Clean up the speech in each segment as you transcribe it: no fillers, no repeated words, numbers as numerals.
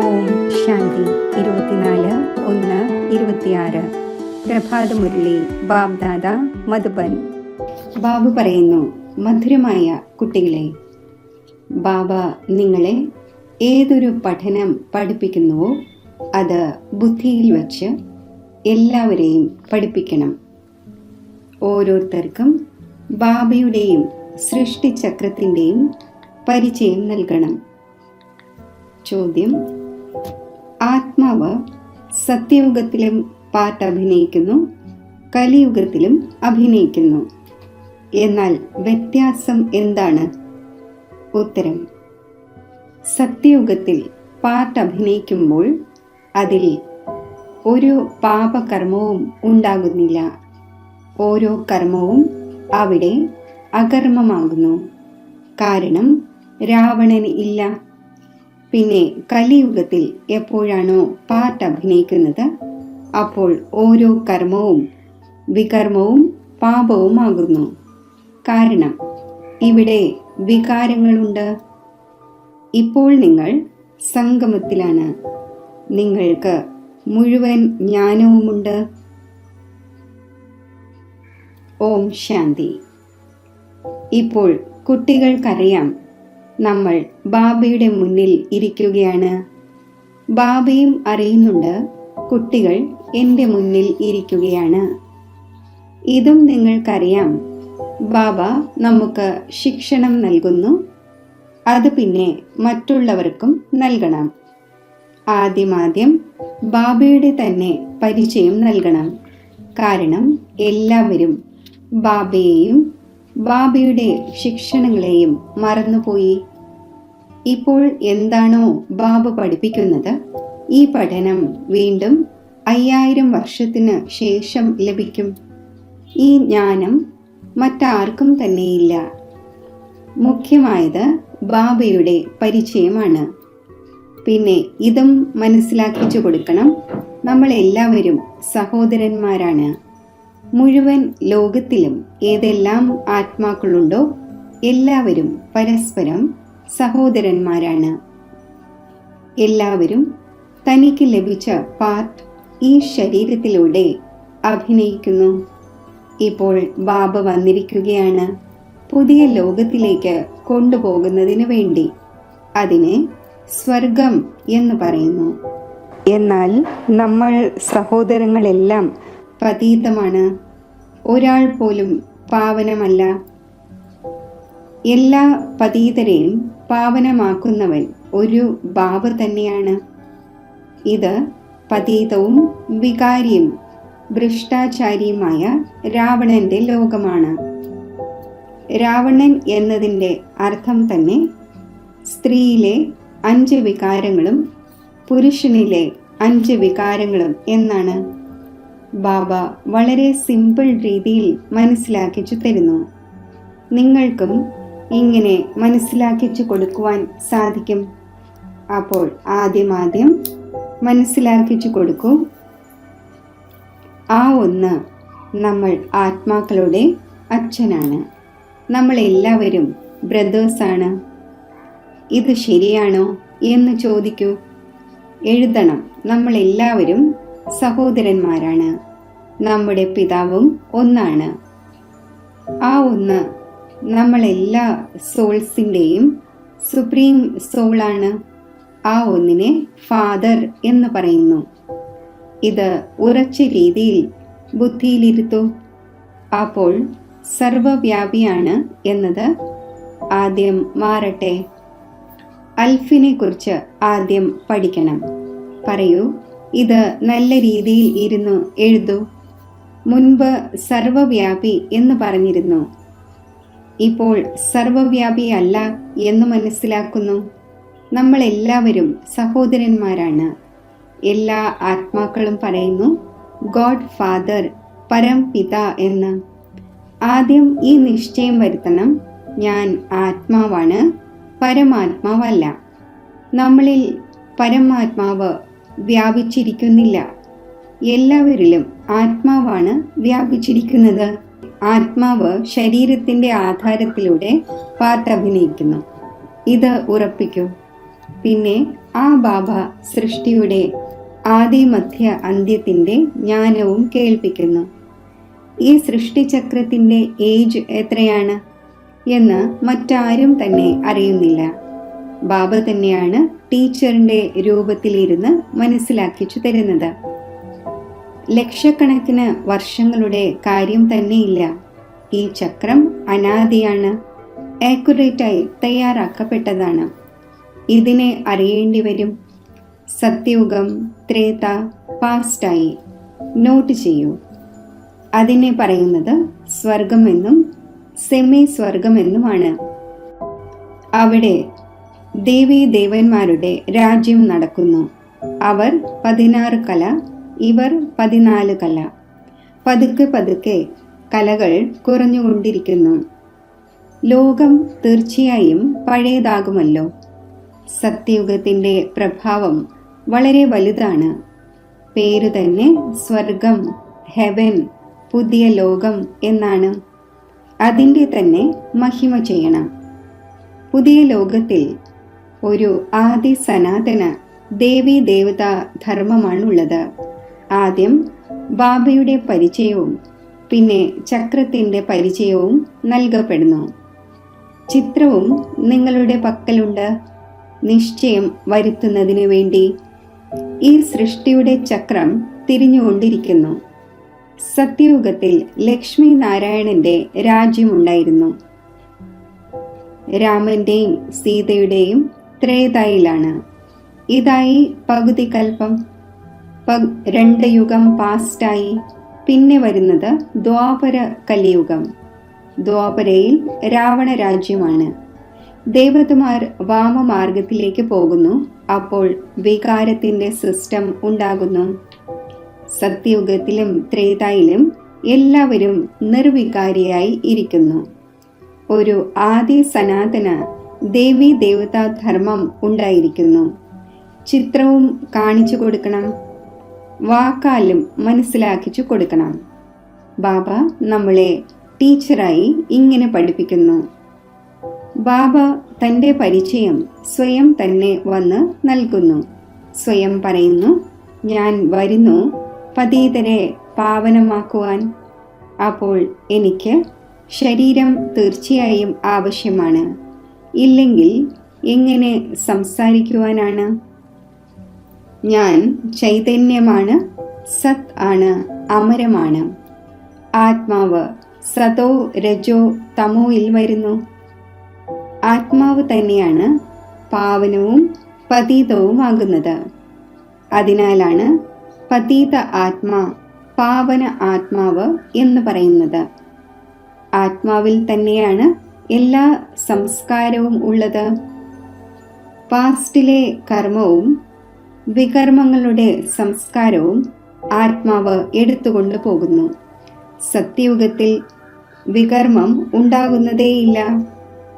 ഓം ശാന്തി. 24/1/26 പ്രഭാതമുരളി ബാബ്ദാദ മധുബൻ. ബാബു പറയുന്നു, മധുരമായ കുട്ടികളെ, ബാബ നിങ്ങളെ ഏതൊരു പഠനം പഠിപ്പിക്കുന്നുവോ അത് ബുദ്ധിയിൽ വച്ച് എല്ലാവരെയും പഠിപ്പിക്കണം. ഓരോരുത്തർക്കും ബാബയുടെയും സൃഷ്ടിചക്രത്തിൻ്റെയും പരിചയം നൽകണം. ചോദ്യം: ആത്മാവ് സത്യയുഗത്തിലും പാട്ട് അഭിനയിക്കുന്നു, കലിയുഗത്തിലും അഭിനയിക്കുന്നു. എന്നാൽ വ്യത്യാസം എന്താണ്? ഉത്തരം: സത്യയുഗത്തിൽ പാട്ട് അഭിനയിക്കുമ്പോൾ അതിൽ ഒരു പാപകർമ്മവും ഉണ്ടാകുന്നില്ല. ഓരോ കർമ്മവും അവിടെ അകർമ്മമാകുന്നു. കാരണം രാവണന് ഇല്ല. പിന്നെ കലിയുഗത്തിൽ എപ്പോഴാണോ പാട്ട് അഭിനയിക്കുന്നത് അപ്പോൾ ഓരോ കർമ്മവും വികർമ്മവും പാപവുമാകുന്നു. കാരണം ഇവിടെ വികാരങ്ങളുണ്ട്. ഇപ്പോൾ നിങ്ങൾ സംഗമത്തിലാണ്. നിങ്ങൾക്ക് മുഴുവൻ ജ്ഞാനവുമുണ്ട്. ഓം ശാന്തി. ഇപ്പോൾ കുട്ടികൾക്കറിയാം, നമ്മൾ ബാബയുടെ മുന്നിൽ ഇരിക്കുകയാണ്. ബാബയും അറിയുന്നുണ്ട്, കുട്ടികൾ എൻ്റെ മുന്നിൽ ഇരിക്കുകയാണ്. ഇതും നിങ്ങൾക്കറിയാം. ബാബ നമുക്ക് ശിക്ഷണം നൽകുന്നു. അത് പിന്നെ മറ്റുള്ളവർക്കും നൽകണം. ആദ്യം ബാബയുടെ തന്നെ പരിചയം നൽകണം. കാരണം എല്ലാവരും ബാബയെയും ബാബയുടെ ശിക്ഷണങ്ങളെയും മറന്നുപോയി. ഇപ്പോൾ എന്താണോ ബാബ പഠിപ്പിക്കുന്നത്, ഈ പഠനം വീണ്ടും 5000 വർഷത്തിന് ശേഷം ലഭിക്കും. ഈ ജ്ഞാനം മറ്റാർക്കും തന്നെയില്ല. മുഖ്യമായത് ബാബയുടെ പരിചയമാണ്. പിന്നെ ഇതും മനസ്സിലാക്കിച്ചു കൊടുക്കണം, നമ്മൾ എല്ലാവരും സഹോദരന്മാരാണ്. മുഴുവൻ ലോകത്തിലും ഏതെല്ലാം ആത്മാക്കളുണ്ടോ എല്ലാവരും പരസ്പരം സഹോദരന്മാരാണ്. എല്ലാവരും തനിക്ക് ലഭിച്ച പാർട്ട് ഈ ശരീരത്തിലൂടെ അഭിനയിക്കുന്നു. ഇപ്പോൾ ബാബ വന്നിരിക്കുകയാണ് പുതിയ ലോകത്തിലേക്ക് കൊണ്ടുപോകുന്നതിന് വേണ്ടി. അതിനെ സ്വർഗം എന്ന് പറയുന്നു. എന്നാൽ നമ്മൾ സഹോദരങ്ങളെല്ലാം പതീതമാണ്. ഒരാൾ പോലും പാവനമല്ല. എല്ലാ പതീതരെയും പാവനമാക്കുന്നവൻ ഒരു ബാബ തന്നെയാണ്. ഇത് പതീതവും വികാരിയും ഭ്രഷ്ടാചാരിയുമായ രാവണന്റെ ലോകമാണ്. രാവണൻ എന്നതിൻ്റെ അർത്ഥം തന്നെ സ്ത്രീയിലെ 5 വികാരങ്ങളും പുരുഷനിലെ 5 വികാരങ്ങളും എന്നാണ്. ബാബ വളരെ സിമ്പിൾ രീതിയിൽ മനസ്സിലാക്കിച്ചു തരുന്നു. നിങ്ങൾക്കും ഇങ്ങനെ മനസ്സിലാക്കിച്ചു കൊടുക്കുവാൻ സാധിക്കും. അപ്പോൾ ആദ്യം മനസ്സിലാക്കിച്ചു കൊടുക്കൂ. ആ ഒന്ന് നമ്മൾ ആത്മാക്കളുടെ അച്ഛനാണ്. നമ്മളെല്ലാവരും ബ്രദേഴ്സാണ്. ഇത് ശരിയാണോ എന്ന് ചോദിക്കൂ. എഴുതണം, നമ്മളെല്ലാവരും സഹോദരന്മാരാണ്. നമ്മുടെ പിതാവും ഒന്നാണ്. ആ ഒന്ന് നമ്മളെല്ലാ സോൾസിൻ്റെയും സുപ്രീം സോളാണ്. ആ ഒന്നിനെ ഫാദർ എന്ന് പറയുന്നു. ഇത് ഉറച്ച രീതിയിൽ ബുദ്ധിയിലിരുത്തൂ. അപ്പോൾ സർവവ്യാപിയാണ് എന്നത് ആദ്യം മാറട്ടെ. അൽഫിനെ കുറിച്ച് ആദ്യം പഠിക്കണം. പറയൂ, ഇത് നല്ല രീതിയിൽ ഇരുന്നു എഴുതൂ. മുൻപ് സർവവ്യാപി എന്ന് പറഞ്ഞിരുന്നു. ഇപ്പോൾ സർവവ്യാപി അല്ല എന്ന് മനസ്സിലാക്കുന്നു. നമ്മളെല്ലാവരും സഹോദരന്മാരാണ്. എല്ലാ ആത്മാക്കളും പറയുന്നു ഗോഡ് ഫാദർ, പരംപിത എന്ന്. ആദ്യം ഈ നിശ്ചയം വരുത്തണം, ഞാൻ ആത്മാവാണ്, പരമാത്മാവല്ല. നമ്മളിൽ പരമാത്മാവ് വ്യാപിച്ചിരിക്കുന്നില്ല. എല്ലാവരിലും ആത്മാവാണ് വ്യാപിച്ചിരിക്കുന്നത്. ആത്മാവ് ശരീരത്തിൻ്റെ ആധാരത്തിലൂടെ പാർട്ട് അഭിനയിക്കുന്നു. ഇത് ഉറപ്പിക്കൂ. പിന്നെ ആ ബാബ സൃഷ്ടിയുടെ ആദി മധ്യ അന്ത്യത്തിൻ്റെ ജ്ഞാനവും കേൾപ്പിക്കുന്നു. ഈ സൃഷ്ടിചക്രത്തിൻ്റെ ഏജ് എത്രയാണ് എന്ന് മറ്റാരും തന്നെ അറിയുന്നില്ല. ബാബ തന്നെയാണ് ടീച്ചറിൻ്റെ രൂപത്തിലിരുന്ന് മനസ്സിലാക്കിച്ചു തരുന്നത്. ലക്ഷക്കണക്കിന് വർഷങ്ങളുടെ കാര്യം തന്നെയില്ല. ഈ ചക്രം അനാദിയാണ്, ആക്യുറേറ്റായി തയ്യാറാക്കപ്പെട്ടതാണ്. ഇതിനെ അറിയേണ്ടി വരും. സത്യയുഗം, ത്രേത, പാസ്റ്റായി. നോട്ട് ചെയ്യൂ. അതിനെ പറയുന്നത് സ്വർഗമെന്നും സെമി സ്വർഗമെന്നുമാണ്. അവിടെ ദേവീ ദേവന്മാരുടെ രാജ്യം നടക്കുന്നു. അവർ 16 കല, ഇവർ 14 കല. പതുക്കെ പതുക്കെ കലകൾ കുറഞ്ഞുകൊണ്ടിരിക്കുന്നു. ലോകം തീർച്ചയായും പഴയതാകുമല്ലോ. സത്യയുഗത്തിൻ്റെ പ്രഭാവം വളരെ വലുതാണ്. പേര് തന്നെ സ്വർഗം, ഹെവൻ, പുതിയ ലോകം എന്നാണ്. അതിൻ്റെ തന്നെ മഹിമ ചെയ്യണം. പുതിയ ലോകത്തിൽ ഒരു ആദി സനാതന ദേവീ ദേവതാ ധർമ്മമാണുള്ളത്. ആദ്യം ബാബയുടെ പരിചയവും പിന്നെ ചക്രത്തിൻ്റെ പരിചയവും നൽകപ്പെടുന്നു. ചിത്രവും നിങ്ങളുടെ പക്കലുണ്ട്. നിശ്ചയം വരുത്തുന്നതിന് വേണ്ടി ഈ സൃഷ്ടിയുടെ ചക്രം തിരിഞ്ഞുകൊണ്ടിരിക്കുന്നു. സത്യയുഗത്തിൽ ലക്ഷ്മി നാരായണന്റെ രാജ്യമുണ്ടായിരുന്നു. രാമന്റെയും സീതയുടെയും ത്രേതായിലാണ്. ഇതായി പകുതി കൽപ്പം. 2 യുഗം പാസ്റ്റായി. പിന്നെ വരുന്നത് ദ്വാപര കലിയുഗം. ദ്വാപരയിൽ രാവണ രാജ്യമാണ്. ദേവതമാർ വാമമാർഗത്തിലേക്ക് പോകുന്നു. അപ്പോൾ വികാരത്തിൻ്റെ സിസ്റ്റം ഉണ്ടാകുന്നു. സത്യയുഗത്തിലും ത്രേതായിലും എല്ലാവരും നിർവികാരിയായി ഇരിക്കുന്നു. ഒരു ആദി സനാതന ദേവീ ദേവതാ ധർമ്മം ഉണ്ടായിരിക്കുന്നു. ചിത്രവും കാണിച്ചു കൊടുക്കണം, വാക്കാലും മനസ്സിലാക്കിച്ചു കൊടുക്കണം. ബാബ നമ്മളെ ടീച്ചറായി ഇങ്ങനെ പഠിപ്പിക്കുന്നു. ബാബ തൻ്റെ പരിചയം സ്വയം തന്നെ വന്ന് നൽകുന്നു. സ്വയം പറയുന്നു, ഞാൻ വരുന്നു പതീതരെ പാവനമാക്കുവാൻ. അപ്പോൾ എനിക്ക് ശരീരം തീർച്ചയായും ആവശ്യമാണ്. ഇല്ലെങ്കിൽ എങ്ങനെ സംസാരിക്കുവാനാണ്? ഞാൻ ചൈതന്യമാണ്, സത് ആണ്, അമരമാണ്. ആത്മാവ് സതോ രജോ തമോയിൽ വരുന്നു. ആത്മാവ് തന്നെയാണ് പാവനവും പതീതവുമാകുന്നത്. അതിനാലാണ് പതീത ആത്മാ, പാവന ആത്മാവ് എന്ന് പറയുന്നത്. ആത്മാവിൽ തന്നെയാണ് എല്ലാ സംസ്കാരവും ഉള്ളത്. പാസ്റ്റിലെ കർമ്മവും വികർമ്മങ്ങളുടെ സംസ്കാരവും ആത്മാവ് എടുത്തുകൊണ്ട് പോകുന്നു. സത്യയുഗത്തിൽ വികർമ്മം ഉണ്ടാകുന്നതേയില്ല.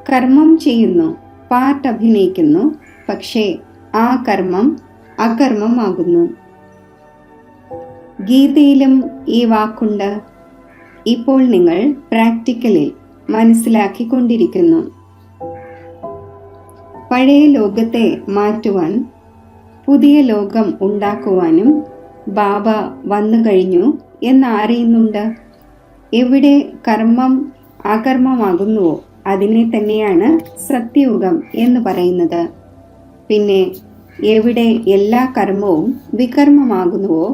കർമ്മം ചെയ്യുന്നു, പാർട്ട് അഭിനയിക്കുന്നു, പക്ഷേ ആ കർമ്മം അകർമ്മമാകുന്നു. ഗീതയിലും ഈ വാക്കുണ്ട്. ഇപ്പോൾ നിങ്ങൾ പ്രാക്ടിക്കലിൽ മനസ്സിലാക്കിക്കൊണ്ടിരിക്കുന്നു. പഴയ ലോകത്തെ മാറ്റുവാൻ, പുതിയ ലോകം ഉണ്ടാക്കുവാനും ബാബ വന്നു കഴിഞ്ഞു എന്നറിയുന്നുണ്ട്. എവിടെ കർമ്മം അകർമ്മമാകുന്നുവോ അതിനെ തന്നെയാണ് സത്യയുഗം എന്ന് പറയുന്നത്. പിന്നെ എവിടെ എല്ലാ കർമ്മവും വികർമ്മമാകുന്നുവോ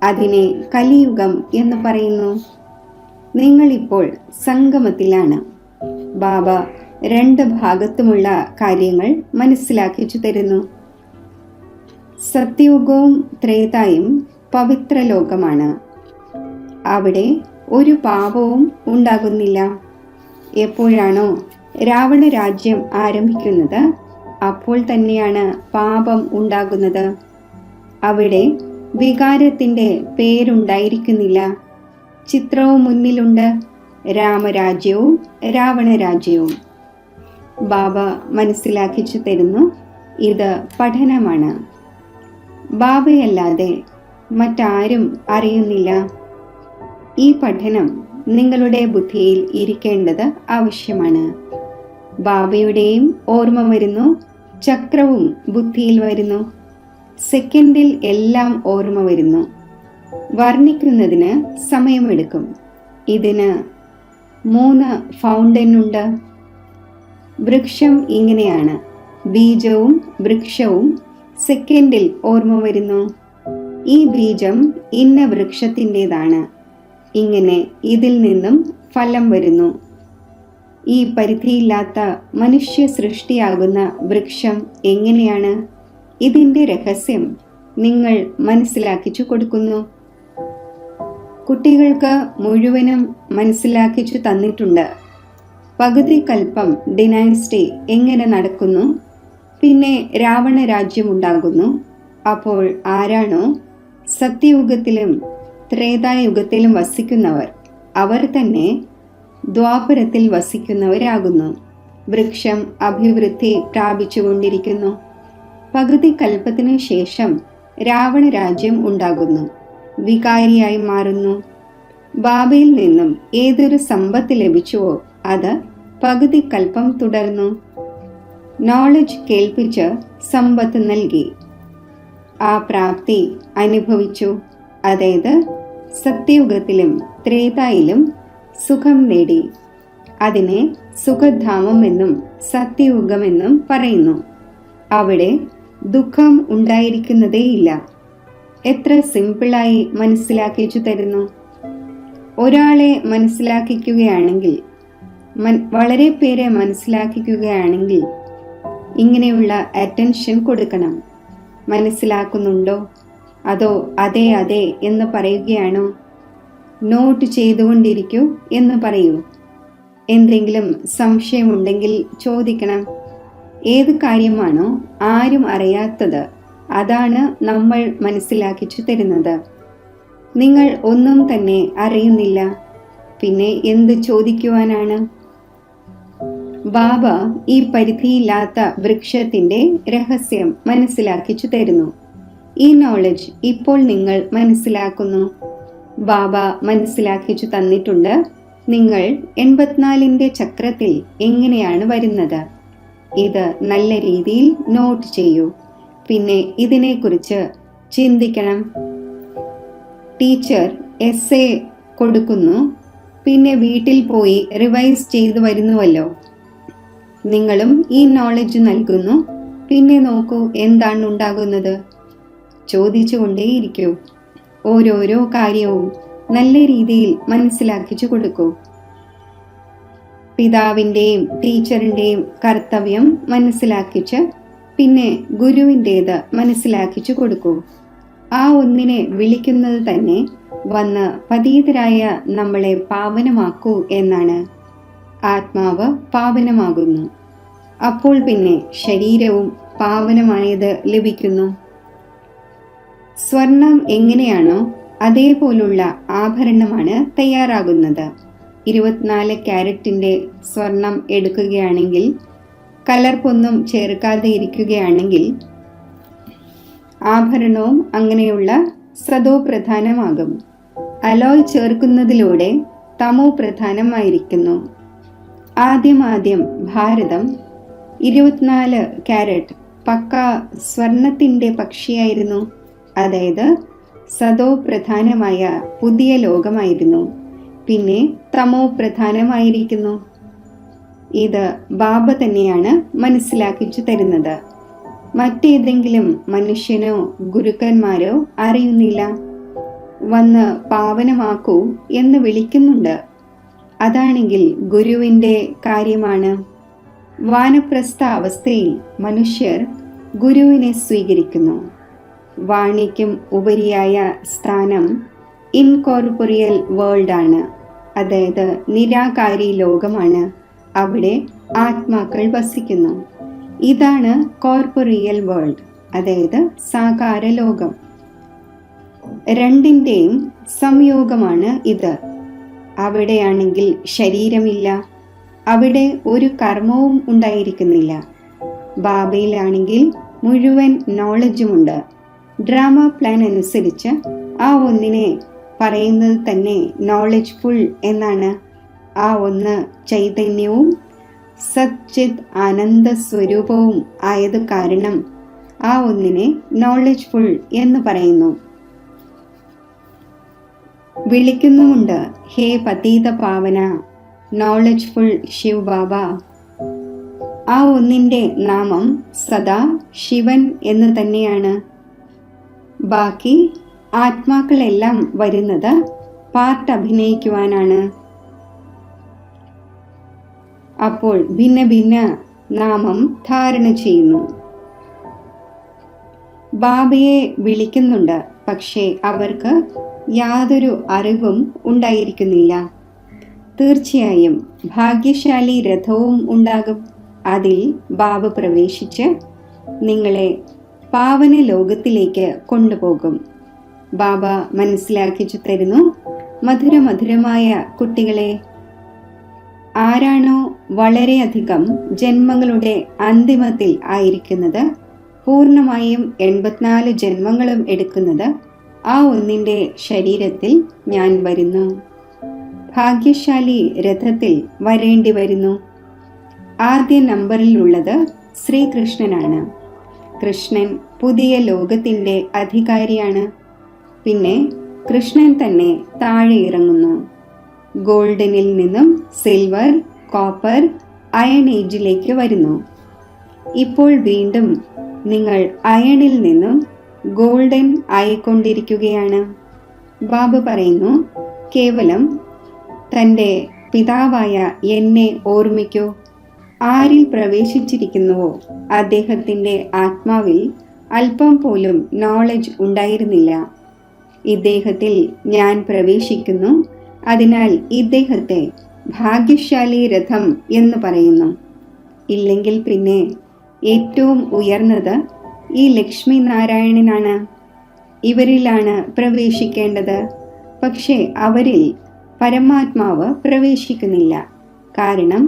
അതിനെ കലിയുഗം എന്ന് പറയുന്നു. നിങ്ങളിപ്പോൾ സംഗമത്തിലാണ്. ബാബ 2 ഭാഗത്തുമുള്ള കാര്യങ്ങൾ മനസ്സിലാക്കിച്ചു തരുന്നു. സത്യയുഗവും ത്രേതായും പവിത്ര ലോകമാണ്. അവിടെ ഒരു പാപവും ഉണ്ടാകുന്നില്ല. എപ്പോഴാണോ രാവണ രാജ്യം ആരംഭിക്കുന്നത് അപ്പോൾ തന്നെയാണ് പാപം ഉണ്ടാകുന്നത്. അവിടെ വികാരത്തിൻ്റെ പേരുണ്ടായിരിക്കുന്നില്ല. ചിത്രവും മുന്നിലുണ്ട്, രാമരാജ്യവും രാവണരാജ്യവും. ബാബ മനസ്സിലാക്കിച്ചു തരുന്നു, ഇത് പഠനമാണ്. ബാബയല്ലാതെ മറ്റാരും അറിയുന്നില്ല. ഈ പഠനം നിങ്ങളുടെ ബുദ്ധിയിൽ ഇരിക്കേണ്ടത് ആവശ്യമാണ്. ബാബയുടെയും ഓർമ്മ വരുന്നു, ചക്രവും ബുദ്ധിയിൽ വരുന്നു. സെക്കൻഡിൽ എല്ലാം ഓർമ്മ വരുന്നു. വർണ്ണിക്കുന്നതിന് സമയമെടുക്കും. ഇതിന് 3 ഫൗണ്ടൻ ഉണ്ട്. വൃക്ഷം ഇങ്ങനെയാണ്. ബീജവും വൃക്ഷവും സെക്കൻഡിൽ ഓർമ്മ വരുന്നു. ഈ ബീജം ഇന്ന വൃക്ഷത്തിൻ്റെതാണ്. ഇങ്ങനെ ഇതിൽ നിന്നും ഫലം വരുന്നു. ഈ പരിധിയില്ലാത്ത മനുഷ്യ സൃഷ്ടിയാകുന്ന വൃക്ഷം എങ്ങനെയാണ്? ഇതിൻ്റെ രഹസ്യം നിങ്ങൾ മനസ്സിലാക്കിച്ചു കൊടുക്കുന്നു. കുട്ടികൾക്ക് മുഴുവനും മനസ്സിലാക്കിച്ചു തന്നിട്ടുണ്ട്. പകുതി കൽപ്പം ഡിനൈസ്റ്റി എങ്ങനെ നടക്കുന്നു, പിന്നെ രാവണ രാജ്യമുണ്ടാകുന്നു. അപ്പോൾ ആരാണോ സത്യയുഗത്തിലും ത്രേതായുഗത്തിലും വസിക്കുന്നവർ, അവർ തന്നെ ദ്വാപരത്തിൽ വസിക്കുന്നവരാകുന്നു. വൃക്ഷം അഭിവൃദ്ധി പ്രാപിച്ചുകൊണ്ടിരിക്കുന്നു. പകുതി കൽപ്പത്തിനു ശേഷം രാവണ രാജ്യം ഉണ്ടാകുന്നു. വികാരിയായി മാറുന്നു. ബാബയിൽ നിന്നും ഏതൊരു സമ്പത്ത് ലഭിച്ചുവോ അത് പകുതി കൽപ്പം തുടർന്നു. നോളജ് കേൾപ്പിച്ച് സമ്പത്ത് നൽകി. ആ പ്രാപ്തി അനുഭവിച്ചു. അതായത് സത്യയുഗത്തിലും ത്രേതായിലും സുഖം നേടി. അതിനെ സുഖധാമമെന്നും സത്യയുഗമെന്നും പറയുന്നു. അവിടെ ദുഃഖം ഉണ്ടായിരിക്കുന്നതേയില്ല. എത്ര സിമ്പിളായി മനസ്സിലാക്കിച്ചു തരുന്നു. ഒരാളെ മനസ്സിലാക്കിക്കുകയാണെങ്കിൽ, വളരെ പേരെ മനസ്സിലാക്കിക്കുകയാണെങ്കിൽ ഇങ്ങനെയുള്ള അറ്റൻഷൻ കൊടുക്കണം. മനസ്സിലാക്കുന്നുണ്ടോ? അതോ അതെ അതെ എന്ന് പറയുകയാണോ? നോട്ട് ചെയ്തുകൊണ്ടിരിക്കൂ എന്ന് പറയൂ. എന്തെങ്കിലും സംശയമുണ്ടെങ്കിൽ ചോദിക്കണം. ഏത് കാര്യമാണോ ആരും അറിയാത്തത് അതാണ് നമ്മൾ മനസ്സിലാക്കിച്ചു തരുന്നത്. നിങ്ങൾ ഒന്നും തന്നെ അറിയുന്നില്ല, പിന്നെ എന്ത് ചോദിക്കുവാനാണ്? ബാബ ഈ പരിധിയില്ലാത്ത വൃക്ഷത്തിന്റെ രഹസ്യം മനസ്സിലാക്കിച്ചു തരുന്നു. ഈ നോളജ് ഇപ്പോൾ നിങ്ങൾ മനസ്സിലാക്കുന്നു. ബാബ മനസ്സിലാക്കിച്ചു തന്നിട്ടുണ്ട്. നിങ്ങൾ 84ന്റെ ചക്രത്തിൽ എങ്ങനെയാണ് വരുന്നത്? ഇത് നല്ല രീതിയിൽ നോട്ട് ചെയ്യൂ. പിന്നെ ഇതിനെക്കുറിച്ച് ചിന്തിക്കണം. ടീച്ചർ എസ്സേ കൊടുക്കുന്നു, പിന്നെ വീട്ടിൽ പോയി റിവൈസ് ചെയ്തു വരുന്നുവല്ലോ. നിങ്ങളും ഈ നോളജ് നൽകുന്നു. പിന്നെ നോക്കൂ എന്താണ് ഉണ്ടാകുന്നത്. ചോദിച്ചുകൊണ്ടേയിരിക്കൂ. ഓരോരോ കാര്യവും നല്ല രീതിയിൽ മനസ്സിലാക്കിച്ചു കൊടുക്കൂ. പിതാവിൻ്റെയും ടീച്ചറിൻ്റെയും കർത്തവ്യം മനസ്സിലാക്കിച്ച് പിന്നെ ഗുരുവിൻ്റേത് മനസ്സിലാക്കിച്ചു കൊടുക്കൂ. ആ ഒന്നിനെ വിളിക്കുന്നത് തന്നെ വന്ന് പതീതരായ നമ്മളെ പാവനമാക്കൂ എന്നാണ്. ആത്മാവ് പാവനമാകുന്നു. അപ്പോൾ പിന്നെ ശരീരവും പാവനമായത് ലഭിക്കുന്നു. സ്വർണം എങ്ങനെയാണോ അതേപോലുള്ള ആഭരണമാണ് തയ്യാറാകുന്നത്. 24 ക്യാരറ്റിൻ്റെ സ്വർണം എടുക്കുകയാണെങ്കിൽ, കലർപ്പൊന്നും ചേർക്കാതെ ഇരിക്കുകയാണെങ്കിൽ ആഭരണവും അങ്ങനെയുള്ള സതോ പ്രധാനമാകും. അലോയ് ചേർക്കുന്നതിലൂടെ തമോ പ്രധാനമായിരിക്കുന്നു. ആദ്യം ഭാരതം 24 ക്യാരറ്റ് പക്ക സ്വർണത്തിൻ്റെ പക്ഷിയായിരുന്നു. അതായത് സതോ പ്രധാനമായ പുതിയ ലോകമായിരുന്നു. പിന്നെ തമോ പ്രധാനമായിരിക്കുന്നു. ഇത് ബാബ തന്നെയാണ് മനസ്സിലാക്കിച്ചു തരുന്നത്. മറ്റേതെങ്കിലും മനുഷ്യനോ ഗുരുക്കന്മാരോ അറിയുന്നില്ല. വന്ന് പാവനമാക്കൂ എന്ന് വിളിക്കുന്നുണ്ട്. അതാണെങ്കിൽ ഗുരുവിൻ്റെ കാര്യമാണ്. വാനപ്രസ്ഥ അവസ്ഥയിൽ മനുഷ്യർ ഗുരുവിനെ സ്വീകരിക്കുന്നു. വാണിക്കും ഉപരിയായ സ്ഥാനം ഇൻകോർപ്പൊറിയൽ വേൾഡാണ്. അതായത് നിരാകാരി ലോകമാണ്. അവിടെ ആത്മാക്കൾ വസിക്കുന്നു. ഇതാണ് കോർപ്പൊറിയൽ വേൾഡ്, അതായത് സാകാര ലോകം. രണ്ടിൻ്റെയും സംയോഗമാണ് ഇത്. അവിടെയാണെങ്കിൽ ശരീരമില്ല. അവിടെ ഒരു കർമ്മവും ഉണ്ടായിരിക്കുന്നില്ല. ബാബയിലാണെങ്കിൽ മുഴുവൻ നോളജുമുണ്ട്. ഡ്രാമ പ്ലാൻ അനുസരിച്ച് ആ ഒന്നിനെ പറയുന്നത് തന്നെ നോളജ്ഫുൾ എന്നാണ്. ആ ഒന്ന് ചൈതന്യവും സച്ചിത് ആനന്ദ സ്വരൂപവും ആയത് കാരണം ആ ഒന്നിനെ നോളജ്ഫുൾ എന്ന് പറയുന്നു. വിളിക്കുന്നുമുണ്ട്, ഹേ പതീത പാവന നോളജ്ഫുൾ ശിവ് ബാബ. ആ ഒന്നിൻ്റെ നാമം സദാ ശിവൻ എന്ന് തന്നെയാണ്. ബാക്കി ആത്മാക്കളെല്ലാം വരുന്നത് പാർട്ട് അഭിനയിക്കുവാനാണ്. അപ്പോൾ ഭിന്ന ഭിന്ന നാമം ധാരണ ചെയ്യുന്നു. ബാബയെ വിളിക്കുന്നുണ്ട്, പക്ഷേ അവർക്ക് യാതൊരു അറിവും ഉണ്ടായിരിക്കുന്നില്ല. തീർച്ചയായും ഭാഗ്യശാലി രഥവും ഉണ്ടാകും. അതിൽ ബാബ പ്രവേശിച്ച് നിങ്ങളെ പാവന ലോകത്തിലേക്ക് കൊണ്ടുപോകും. ബാബ മനസ്സിലാക്കിച്ചു തരുന്നു, മധുരമധുരമായ കുട്ടികളെ, ആരാണോ വളരെയധികം ജന്മങ്ങളുടെ അന്തിമത്തിൽ ആയിരിക്കുന്നത്, പൂർണ്ണമായും 84 ജന്മങ്ങളും എടുക്കുന്നത്, ആ ഒന്നിൻ്റെ ശരീരത്തിൽ ഞാൻ വരുന്നു. ഭാഗ്യശാലി രഥത്തിൽ വരേണ്ടി വരുന്നു. ആദ്യ നമ്പറിലുള്ളത് ശ്രീകൃഷ്ണനാണ്. കൃഷ്ണൻ പുതിയ ലോകത്തിൻ്റെ അധികാരിയാണ്. പിന്നെ കൃഷ്ണൻ തന്നെ താഴെ ഇറങ്ങുന്നു. ഗോൾഡനിൽ നിന്നും സിൽവർ, കോപ്പർ, അയൺ ഏജിലേക്ക് വരുന്നു. ഇപ്പോൾ വീണ്ടും നിങ്ങൾ അയണിൽ നിന്നും ഗോൾഡൻ ആയിക്കൊണ്ടിരിക്കുകയാണ്. ബാബ പറയുന്നു, കേവലം തൻ്റെ പിതാവായ എന്നെ ഓർമ്മിക്കൂ. ആരിൽ പ്രവേശിച്ചിരിക്കുന്നുവോ അദ്ദേഹത്തിൻ്റെ ആത്മാവിൽ അല്പം പോലും നോളജ് ഉണ്ടായിരുന്നില്ല. ഇദ്ദേഹത്തിൽ ഞാൻ പ്രവേശിക്കുന്നു, അതിനാൽ ഇദ്ദേഹത്തെ ഭാഗ്യശാലി രഥം എന്ന് പറയുന്നു. ഇല്ലെങ്കിൽ പിന്നെ ഏറ്റവും ഉയർന്നത് ഈ ലക്ഷ്മി നാരായണനാണ്. ഇവരിലാണ് പ്രവേശിക്കേണ്ടത്. പക്ഷേ അവരിൽ പരമാത്മാവ് പ്രവേശിക്കുന്നില്ല. കാരണം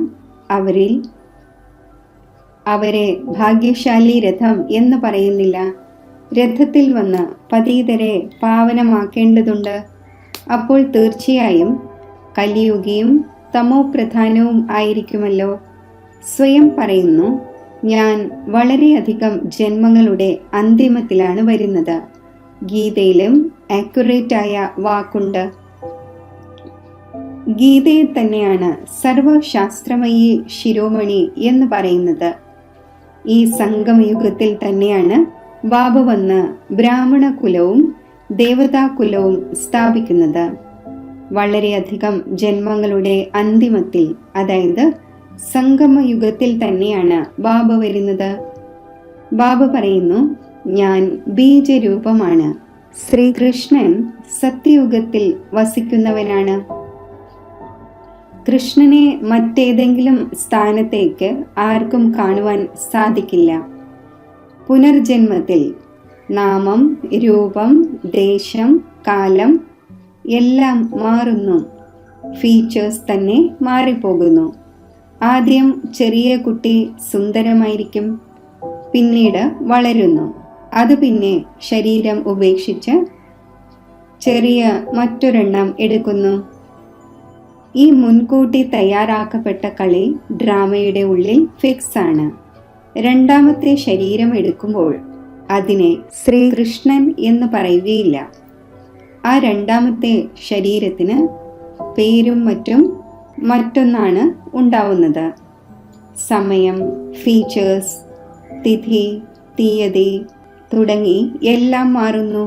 അവരെ ഭാഗ്യശാലി രഥം എന്ന് പറയുന്നില്ല. രഥത്തിൽ വന്ന് പതീതരെ പാവനമാക്കേണ്ടതുണ്ട്. അപ്പോൾ തീർച്ചയായും കലിയുഗിയും തമോപ്രധാനവും ആയിരിക്കുമല്ലോ. സ്വയം പറയുന്നു, ഞാൻ വളരെയധികം ജന്മങ്ങളുടെ അന്തിമത്തിലാണ് വരുന്നത്. ഗീതയിലും ആക്യുറേറ്റായ വാക്കുണ്ട്. ഗീതയെ തന്നെയാണ് സർവശാസ്ത്രമയി ശിരോമണി എന്ന് പറയുന്നത്. ഈ സംഗമയുഗത്തിൽ തന്നെയാണ് ബാബ വന്ന് ബ്രാഹ്മണ കുലവും ദേവതാകുലവും സ്ഥാപിക്കുന്നത്. വളരെയധികം ജന്മങ്ങളുടെ അന്തിമത്തിൽ, അതായത് സംഗമയുഗത്തിൽ തന്നെയാണ് ബാബ വരുന്നത്. ബാബ പറയുന്നു, ഞാൻ ബീജരൂപമാണ്. ശ്രീകൃഷ്ണൻ സത്യയുഗത്തിൽ വസിക്കുന്നവനാണ്. കൃഷ്ണനെ മറ്റേതെങ്കിലും സ്ഥാനത്തേക്ക് ആർക്കും കാണുവാൻ സാധിക്കില്ല. പുനർജന്മത്തിൽ നാമം, രൂപം, ദേശം, കാലം എല്ലാം മാറുന്നു. ഫീച്ചേഴ്സ് തന്നെ മാറിപ്പോകുന്നു. ആദ്യം ചെറിയ കുട്ടി സുന്ദരമായിരിക്കും, പിന്നീട് വളരുന്നു. അത് പിന്നെ ശരീരം ഉപേക്ഷിച്ച് ചെറിയ മറ്റൊരെണ്ണം എടുക്കുന്നു. ഈ മുൻകൂട്ടി തയ്യാറാക്കപ്പെട്ട കളി ഡ്രാമയുടെ ഉള്ളിൽ ഫിക്സ് ആണ്. രണ്ടാമത്തെ ശരീരം എടുക്കുമ്പോൾ അതിനെ ശ്രീകൃഷ്ണൻ എന്ന് പറയുകയില്ല. ആ രണ്ടാമത്തെ ശരീരത്തിന് പേരും മറ്റൊന്നാണ് ഉണ്ടാവുന്നത്. സമയം, ഫീച്ചേഴ്സ്, തിഥി, തീയതി തുടങ്ങി എല്ലാം മാറുന്നു.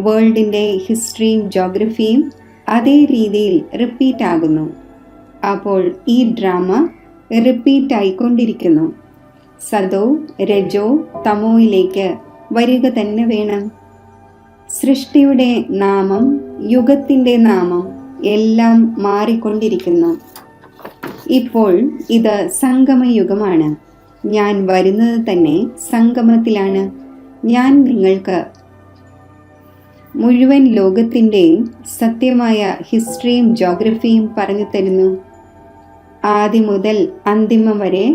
വേൾഡിൻ്റെ ഹിസ്റ്ററിയും ജോഗ്രഫിയും അതേ രീതിയിൽ റിപ്പീറ്റ് ആകുന്നു. അപ്പോൾ ഈ ഡ്രാമ റിപ്പീറ്റ് ആയിക്കൊണ്ടിരിക്കുന്നു. സതോ, രജോ, തമോയിലേക്ക് വരിക തന്നെ വേണം. സൃഷ്ടിയുടെ നാമം, യുഗത്തിൻ്റെ നാമം എല്ലാം മാറിക്കൊണ്ടിരിക്കുന്നു. ഇപ്പോൾ ഇത് സംഗമയുഗമാണ്. ഞാൻ വരുന്നത് തന്നെ സംഗമത്തിലാണ്. ഞാൻ നിങ്ങൾക്ക് മുഴുവൻ ലോകത്തിൻ്റെയും സത്യമായ ഹിസ്റ്ററിയും ജോഗ്രഫിയും പറഞ്ഞു തരുന്നു. ആദ്യം മുതൽ അന്തിമം വരെ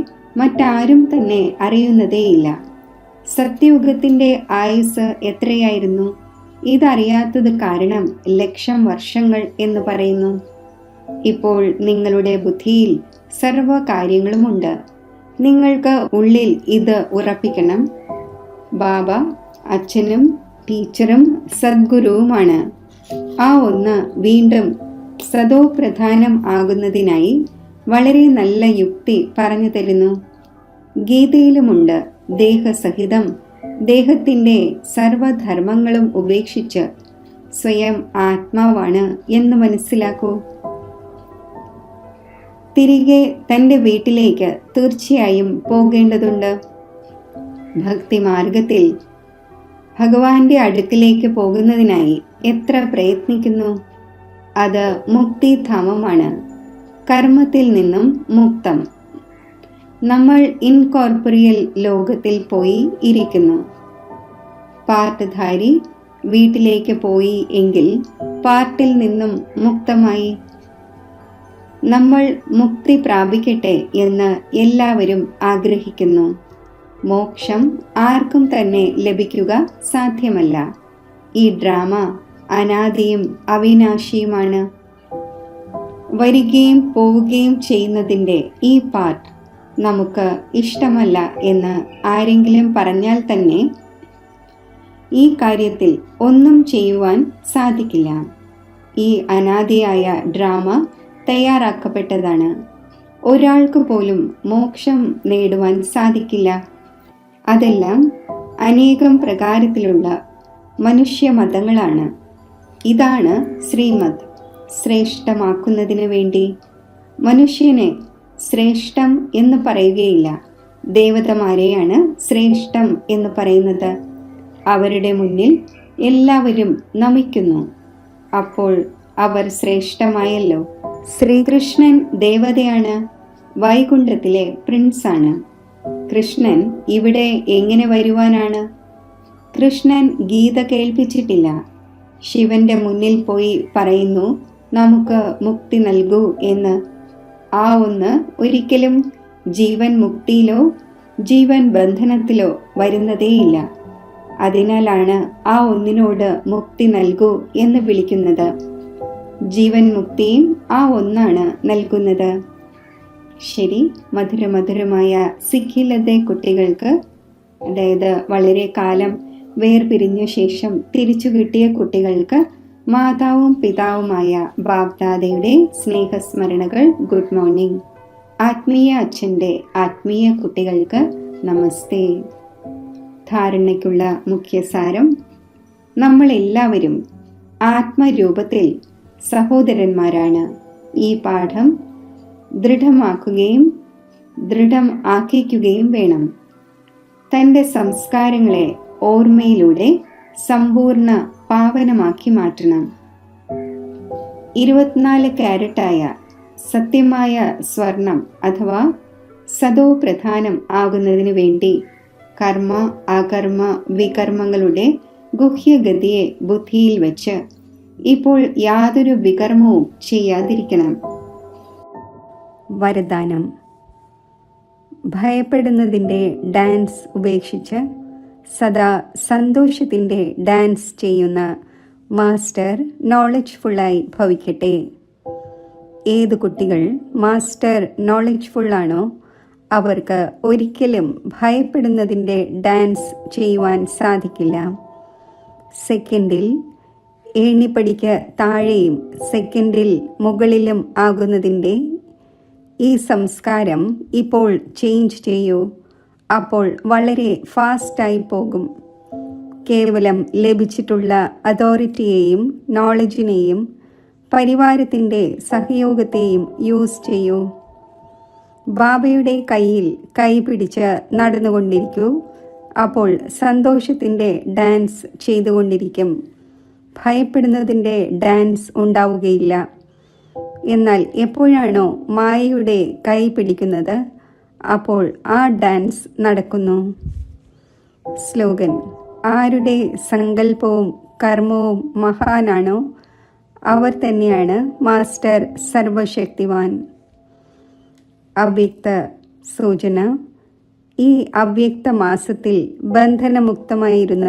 മറ്റാരും തന്നെ അറിയുന്നതേയില്ല. സത്യയുഗത്തിൻ്റെ ആയുസ് എത്രയായിരുന്നു? ഇതറിയാത്തത് കാരണം ലക്ഷം വർഷങ്ങൾ എന്ന് പറയുന്നു. ഇപ്പോൾ നിങ്ങളുടെ ബുദ്ധിയിൽ സർവ കാര്യങ്ങളുമുണ്ട്. നിങ്ങൾക്ക് ഉള്ളിൽ ഇത് ഉറപ്പിക്കണം. ബാബ അച്ഛനും ടീച്ചറും സദ്ഗുരുവുമാണ്. ആ ഒന്ന് വീണ്ടും സദോപ്രധാനം ആകുന്നതിനായി വളരെ നല്ല യുക്തി പറഞ്ഞു തരുന്നു. ഗീതയിലുമുണ്ട്, ദേഹസഹിതം ദേഹത്തിൻ്റെ സർവധർമ്മങ്ങളും ഉപേക്ഷിച്ച് സ്വയം ആത്മാവാണ് എന്ന് മനസ്സിലാക്കൂ. തിരികെ തൻ്റെ വീട്ടിലേക്ക് തീർച്ചയായും പോകേണ്ടതുണ്ട്. ഭക്തിമാർഗത്തിൽ ഭഗവാന്റെ അടുക്കിലേക്ക് പോകുന്നതിനായി എത്ര പ്രയത്നിക്കുന്നു. അത് മുക്തിധാമമാണ്, കർമ്മത്തിൽ നിന്നും മുക്തം. നമ്മൾ ഇൻകോർപ്പറിയൽ ലോകത്തിൽ പോയി ഇരിക്കുന്നു. പാർട്ട്ധാരി വീട്ടിലേക്ക് പോയി എങ്കിൽ പാർട്ടിൽ നിന്നും മുക്തമായി. നമ്മൾ മുക്തി പ്രാപിക്കട്ടെ എന്ന് എല്ലാവരും ആഗ്രഹിക്കുന്നു. മോക്ഷം ആർക്കും തന്നെ ലഭിക്കുക സാധ്യമല്ല. ഈ ഡ്രാമ അനാദിയും അവിനാശിയുമാണ്. വരികയും പോവുകയും ചെയ്യുന്നതിൻ്റെ ഈ പാർട്ട് നമുക്ക് ഇഷ്ടമല്ല എന്ന് ആരെങ്കിലും പറഞ്ഞാൽ തന്നെ ഈ കാര്യത്തിൽ ഒന്നും ചെയ്യുവാൻ സാധിക്കില്ല. ഈ അനാദിയായ ഡ്രാമ തയ്യാറാക്കപ്പെട്ടതാണ്. ഒരാൾക്ക് പോലും മോക്ഷം നേടുവാൻ സാധിക്കില്ല. അതെല്ലാം അനേകം പ്രകാരത്തിലുള്ള മനുഷ്യമതങ്ങളാണ്. ഇതാണ് ശ്രീമദ് ശ്രേഷ്ഠമാക്കുന്നതിന് വേണ്ടി. മനുഷ്യനെ ശ്രേഷ്ഠം എന്ന് പറയുകയില്ല, ദേവതമാരെയാണ് ശ്രേഷ്ഠം എന്ന് പറയുന്നത്. അവരുടെ മുന്നിൽ എല്ലാവരും നമിക്കുന്നു. അപ്പോൾ അവർ ശ്രേഷ്ഠമായല്ലോ. ശ്രീകൃഷ്ണൻ ദേവതയാണ്, വൈകുണ്ഠത്തിലെ പ്രിൻസാണ്. കൃഷ്ണൻ ഇവിടെ എങ്ങനെ വരുവാനാണ്? കൃഷ്ണൻ ഗീത കേൾപ്പിച്ചിട്ടില്ല. ശിവന്റെ മുന്നിൽ പോയി പറയുന്നു, നമുക്ക് മുക്തി നൽകൂ എന്ന്. ആ ഒന്ന് ഒരിക്കലും ജീവൻ മുക്തിയിലോ ജീവൻ ബന്ധനത്തിലോ വരുന്നതേയില്ല. അതിനാലാണ് ആ ഒന്നിനോട് മുക്തി നൽകൂ എന്ന് വിളിക്കുന്നത്. ജീവൻ മുക്തിയും ആ ഒന്നാണ് നൽകുന്നത്. ശരി, മധുരമധുരമായ സിഖിലത്തെ കുട്ടികൾക്ക്, അതായത് വളരെ കാലം വേർപിരിഞ്ഞ ശേഷം തിരിച്ചു കിട്ടിയ കുട്ടികൾക്ക് മാതാവും പിതാവുമായ ബാബ്ദാദയുടെ സ്നേഹസ്മരണകൾ. Good morning. ആത്മീയ അച്ഛൻ്റെ ആത്മീയ കുട്ടികൾക്ക് നമസ്തേ. ധാരണയ്ക്കുള്ള മുഖ്യസാരം: നമ്മളെല്ലാവരും ആത്മരൂപത്തിൽ സഹോദരന്മാരാണ്. ഈ പാഠം ദൃഢമാക്കുകയും ദൃഢം ആക്കിക്കുകയും വേണം. തൻ്റെ സംസ്കാരങ്ങളെ ഓർമ്മയിലൂടെ സമ്പൂർണ്ണ പാവനമാക്കി മാറ്റണം. 24 കാരറ്റായ സത്യമായ സ്വർണം അഥവാ സദോ പ്രധാനം ആകുന്നതിനു വേണ്ടി കർമ്മ അകർമ്മ വികർമ്മങ്ങളുടെ ഗുഹ്യഗതിയെ ബുദ്ധിയിൽ വെച്ച് ഇപ്പോൾ യാതൊരു വികർമ്മവും ചെയ്യാതിരിക്കണം. വരദാനം: ഭയപ്പെടുന്നതിൻ്റെ ഡാൻസ് ഉപേക്ഷിച്ച് സദാ സന്തോഷത്തിൻ്റെ ഡാൻസ് ചെയ്യുന്ന മാസ്റ്റർ നോളജ്ഫുള്ളായി ഭവിക്കട്ടെ. ഏത് കുട്ടികൾ മാസ്റ്റർ നോളജ്ഫുള്ളാണോ അവർക്ക് ഒരിക്കലും ഭയപ്പെടുന്നതിൻ്റെ ഡാൻസ് ചെയ്യുവാൻ സാധിക്കില്ല. സെക്കൻഡിൽ ഏണിപ്പടിക്ക് താഴെയും സെക്കൻഡിൽ മുകളിലും ആകുന്നതിൻ്റെ ഈ സംസ്കാരം ഇപ്പോൾ ചേഞ്ച് ചെയ്യൂ. അപ്പോൾ വളരെ ഫാസ്റ്റായി പോകും. കേവലം ലഭിച്ചിട്ടുള്ള അതോറിറ്റിയെയും നോളജിനെയും പരിവാരത്തിൻ്റെ സഹയോഗത്തെയും യൂസ് ചെയ്യൂ. ബാബയുടെ കയ്യിൽ കൈ പിടിച്ച് നടന്നുകൊണ്ടിരിക്കൂ. അപ്പോൾ സന്തോഷത്തിൻ്റെ ഡാൻസ് ചെയ്തുകൊണ്ടിരിക്കും. ഭയപ്പെടുന്നതിൻ്റെ ഡാൻസ് ഉണ്ടാവുകയില്ല. എന്നാൽ എപ്പോഴാണോ മായയുടെ കൈ പിടിക്കുന്നത് അപ്പോൾ ആ ഡാൻസ് നടക്കുന്നു. സ്ലോഗൻ: ആരുടെ സങ്കല്പവും കർമ്മവും മഹാനാണോ അവർ തന്നെയാണ് മാസ്റ്റർ സർവശക്തിവാൻ. അവ്യക്ത സൂചന: ഈ അവ്യക്ത മാസത്തിൽ ബന്ധനമുക്തമായിരുന്ന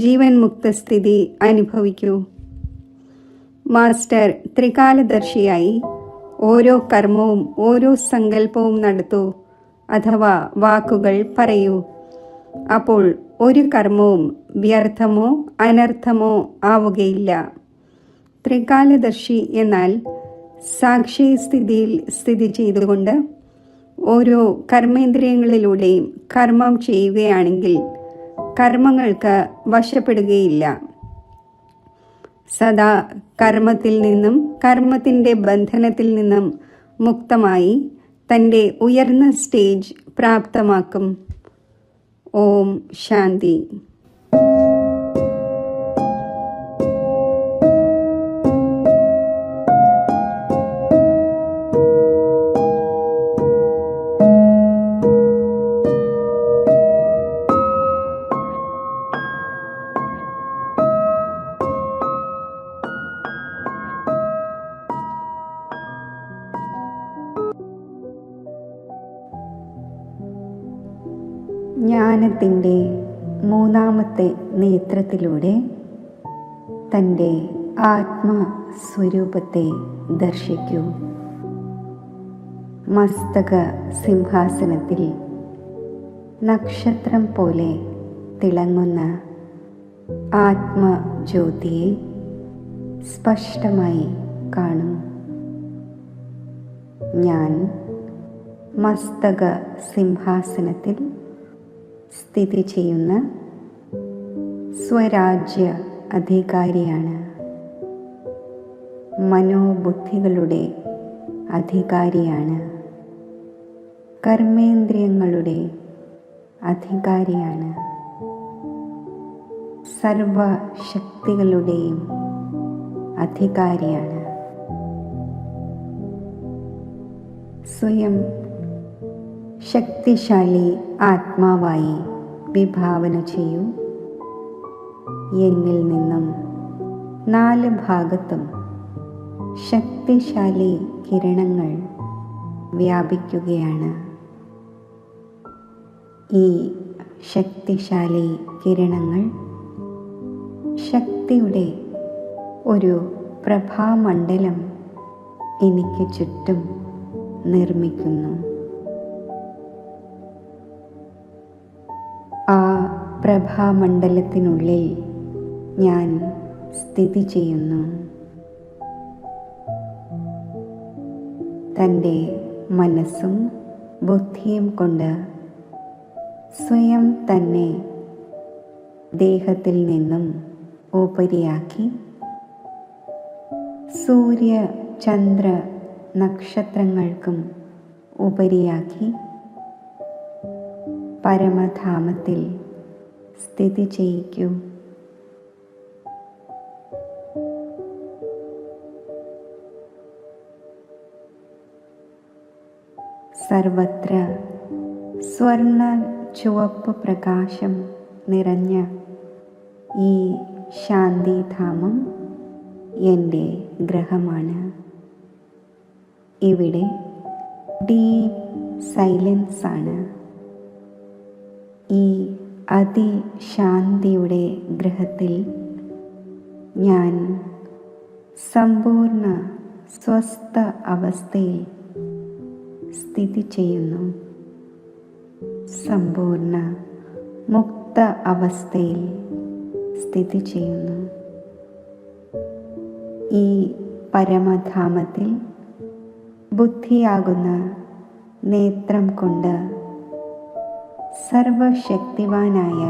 ജീവൻ മുക്തസ്ഥിതി അനുഭവിക്കൂ. മാസ്റ്റർ ത്രികാലദർശിയായി ഓരോ കർമ്മവും ഓരോ സങ്കല്പവും നടത്തൂ അഥവാ വാക്കുകൾ പറയൂ. അപ്പോൾ ഒരു കർമ്മവും വ്യർത്ഥമോ അനർത്ഥമോ ആവുകയില്ല. ത്രികാലദർശി എന്നാൽ സാക്ഷി സ്ഥിതിയിൽ സ്ഥിതി ചെയ്തുകൊണ്ട് ഓരോ കർമ്മേന്ദ്രിയങ്ങളിലൂടെയും കർമ്മം ചെയ്യുകയാണെങ്കിൽ കർമ്മങ്ങൾക്ക് വശപ്പെടുകയില്ല. സദാ കർമ്മത്തിൽ നിന്നും കർമ്മത്തിൻ്റെ ബന്ധനത്തിൽ നിന്നും മുക്തമായി തൻ്റെ ഉയർന്ന സ്റ്റേജ് പ്രാപ്തമാക്കും. ഓം ശാന്തി. ജ്ഞാനത്തിൻ്റെ മൂന്നാമത്തെ നേത്രത്തിലൂടെ തൻ്റെ ആത്മസ്വരൂപത്തെ ദർശിക്കൂ. മസ്തക സിംഹാസനത്തിൽ നക്ഷത്രം പോലെ തിളങ്ങുന്ന ആത്മജ്യോതിയെ സ്പഷ്ടമായി കാണൂ. ഞാൻ മസ്തക സിംഹാസനത്തിൽ സ്ഥിതി ചെയ്യുന്ന സ്വരാജ്യ അധികാരിയാണ്. മനോബുദ്ധികളുടെ അധികാരിയാണ്. കർമ്മേന്ദ്രിയങ്ങളുടെ അധികാരിയാണ്. സർവശക്തികളുടെയും അധികാരിയാണ്. സ്വയം ശക്തിശാലി ആത്മാവായി വിഭാവന ചെയ്യൂ. എന്നിൽ നിന്നും 4 ഭാഗത്തും ശക്തിശാലി കിരണങ്ങൾ വ്യാപിക്കുകയാണ്. ഈ ശക്തിശാലി കിരണങ്ങൾ ശക്തിയുടെ ഒരു പ്രഭാമണ്ഡലം എനിക്ക് ചുറ്റും നിർമ്മിക്കുന്നു. ആ പ്രഭാമണ്ഡലത്തിനുള്ളിൽ ഞാൻ സ്ഥിതി ചെയ്യുന്നു. തൻ്റെ മനസ്സും ബുദ്ധിയും കൊണ്ട് സ്വയം തന്നെ ദേഹത്തിൽ നിന്നും ഉപരിയാക്കി സൂര്യ ചന്ദ്ര നക്ഷത്രങ്ങൾക്കും ഉപരിയാക്കി പരമധാമത്തിൽ സ്ഥിതി ചെയ്യിക്കൂ. സർവത്ര സ്വർണ്ണ ചുവപ്പ് പ്രകാശം നിറഞ്ഞ ഈ ശാന്തിധാമം എൻ്റെ ഗ്രഹമാണ്. ഇവിടെ ഡീപ് സൈലൻസ് ആണ്. ഈ അതിശാന്തിയുടെ ഗ്രഹത്തിൽ ഞാൻ സമ്പൂർണ്ണ സ്വസ്ഥ അവസ്ഥയിൽ സ്ഥിതി ചെയ്യുന്നു. സമ്പൂർണ്ണ മുക്ത അവസ്ഥയിൽ സ്ഥിതി ചെയ്യുന്നു. ഈ പരമധാമത്തിൽ ബുദ്ധിയാകുന്ന നേത്രം കൊണ്ട് സർവശക്തിവാനായ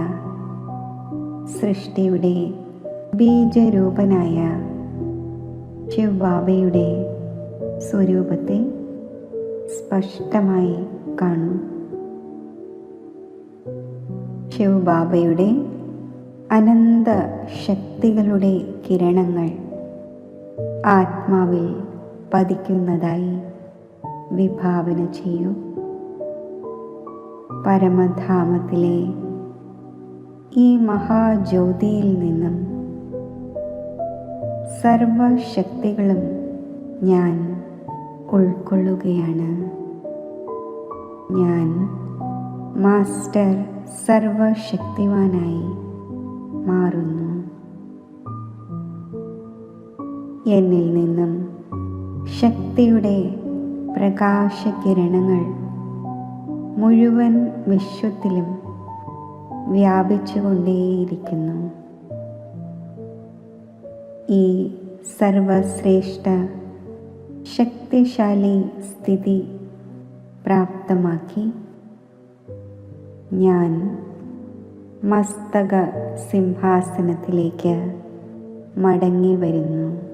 സൃഷ്ടിയുടെ ബീജരൂപനായ ശിവബാബയുടെ സ്വരൂപത്തെ സ്പഷ്ടമായി കാണൂ. ശിവബാബയുടെ അനന്ത ശക്തികളുടെ കിരണങ്ങൾ ആത്മാവിൽ പതിക്കുന്നതായി വിഭാവന ചെയ്യൂ. പരമധാമത്തിലെ ഈ മഹാജ്യോതിയിൽ നിന്നും സർവശക്തികളും ഞാൻ ഉൾക്കൊള്ളുകയാണ്. ഞാൻ മാസ്റ്റർ സർവശക്തിവാനായി മാറുന്നു. എന്നിൽ നിന്നും ശക്തിയുടെ പ്രകാശകിരണങ്ങൾ മുഴുവൻ വിശ്വത്തിലും വ്യാപിച്ചുകൊണ്ടേയിരിക്കുന്നു. ഈ സർവശ്രേഷ്ഠ ശക്തിശാലി സ്ഥിതി പ്രാപ്തമാക്കി ഞാൻ മസ്തക സിംഹാസനത്തിലേക്ക് മടങ്ങി വരുന്നു.